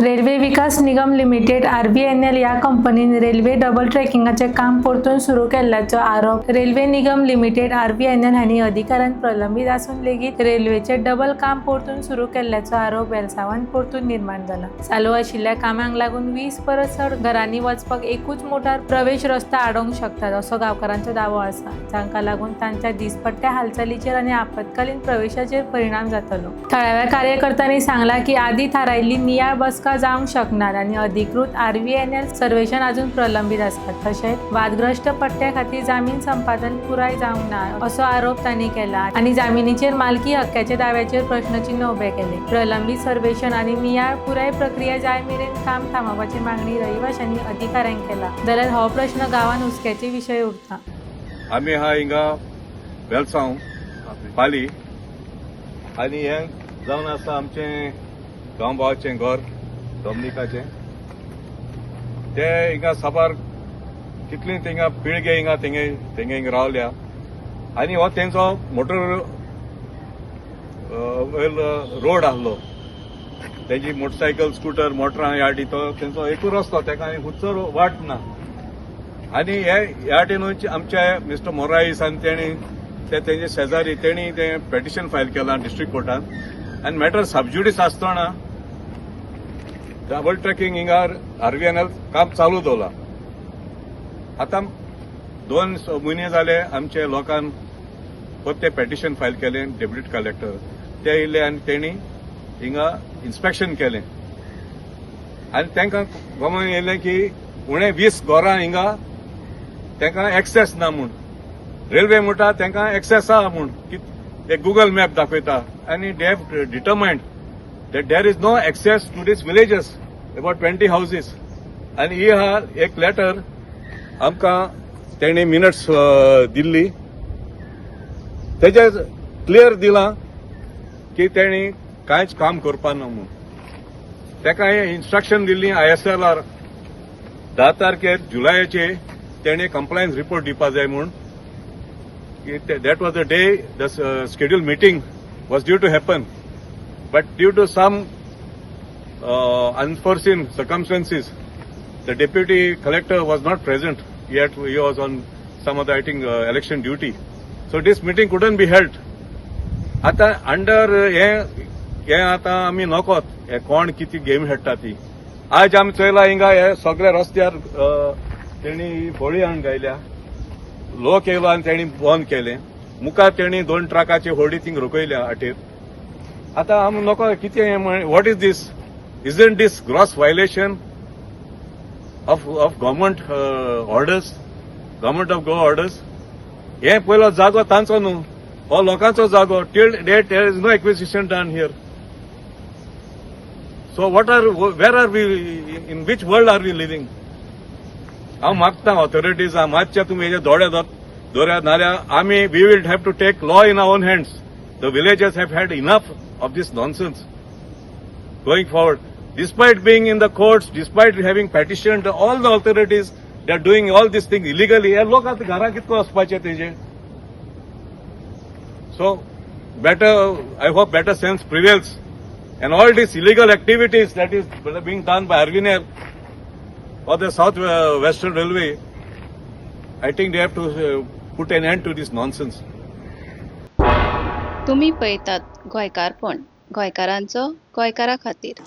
Railway विकास निगम limited (RVNL) या कंपनीने railway double ट्रॅकिंगचे काम परतून सुरू केल्याचो आरोप रेल्वे निगम लिमिटेड (RVNL) हांणी अधिकाऱ्यांक प्रलंबित आसून लेगीत रेल्वेचे डबल काम परतून सुरू केल्याचो आरोप वेलसावान परतून निर्माण जाला। चालू आशिल्ल्या कामांक लागून 20 परस चड घरांनी वचपाक एकूच मोटार प्रवेश रस्तो आडोंक शकतात असो गांवकारांचो दावो आसा, जांका लागून तांच्या दिसपट्ट्या हालचालीचेर आनी आपत्कालीन प्रवेशाचेर परिणाम जातलो। थळाव्या कार्यकर्त्यांनी सांगला की आदी थारायिल्ली नियाळ बसका जावंक शकनात आनी अधिकृत RVNL सर्वेक्षण अजून प्रलंबित आसात। तशेंच वादग्रस्त पट्ट्या खातीर जामीन संपादन पुराय जावंक ना असो आरोप तांणी केला आनी जामिनीचेर मालकी हक्काच्या दाव्याचेर प्रश्नचिन्ह उबे केले। प्रलंबित सर्वेक्षण आनी नियाळ पुराय प्रक्रिया जाय मेरेन काम थांबोवपाची मागणी रहिवाशांनी अधिकाऱ्यांक केला, जाल्यार हो प्रश्न गांवांत हुस्क्याचे विशय उरता। आमी हिंगा वेलसांव पाली आनी हें जावन आसा आमचें गांवभावाचें घर डॉमिनिकाचें। ते हिंगा साबार कितली थिंगा पिळगे हिंगा तेंगे हिंगा रावल्या आनी हो तेंचो मोटर रोड आसलो। तेजी मोटरसायकल स्कूटर मोटरां ह्या तो तेंचो एकूच रस्तो, तेका आनी खुदचो वाट ना। आनी हे ह्या टेनूच आमचे मिस्टर मोराईस आनी तेंचे शेजारी तेणी ते पेटिशन फायल केलां डिस्ट्रिक्ट कोर्टान आनी मॅटर सबज्युडिस आसतना डबल ट्रॅकिंग हिंगा RVNL काम चालू दवरला। आतां 2 म्हयने जाले आमचे लोकांन परते पेटिशन फायल केलें डेप्युटी कलेक्टर ते येयले आनी तेणी हिंगा इन्स्पेक्शन केलें आनी तांकां गमन येयलें की उणे 20 घरां हिंगा तांकां एक्सेस ना म्हूण। रेल्वे म्हणटा तांकां एक्सेस आहा म्हूण, ते गुगल मॅप दाखयता आनी they have determined that there is no access to these villages, about 20 houses. And he had एक letter आमकां तेणी मिनट्स दिल्ली, तेजे क्लियर दिला की तेणी कांयच काम करपा ना म्हूण। तेका इन्स्ट्रक्शन दिल्ली ISLR 10 तारखेर जुलयाचे तेणी कंप्लायन्स रिपोर्ट दिवपा जाय म्हूण। That was the day the scheduled meeting was due to happen. But due to some unforeseen circumstances, the deputy collector was not present. He was on some other, I think, election duty. So this meeting couldn't be held. आता under हे आता आमी नकोत हे कोण किती game खेळटा ती। आज आमी चयला हिंगा हे सगळ्या रस्त्यार तेणी होळी हाडून गायल्या, लोक येयलो आनी तेणी बंद केलें। मुखार तेणी 2 ट्रकाची होळी थिंग रोखयल्या आटेर। आता आम नको कितें what is this? Isn't this gross violation of government orders, government of Goa orders? हे पयलो जागो तांचो न्हू, हो लोकांचो जागो। Till date there is no acquisition done here. So where are we, in which world are we living? हांव मागता ऑथॉरिटीज मातशें तुमी हेजे दोळे दवरात, नाल्यार आमी we will have to take law in our own hands. The villagers have had enough of this nonsense going forward. Despite being in the courts, despite having petitioned all the authorities, they are doing all these things illegally. हे लोक आता घरा कितको वचपाचे तेजे? So better, I hope better sense prevails, and all these illegal activities that is being done by RVNL or the South Western Railway, I think they have to put an end to this nonsense. तुम्ही पळयतात गोंयकारपण, गोंयकारांचो गोंयकारा खातीर।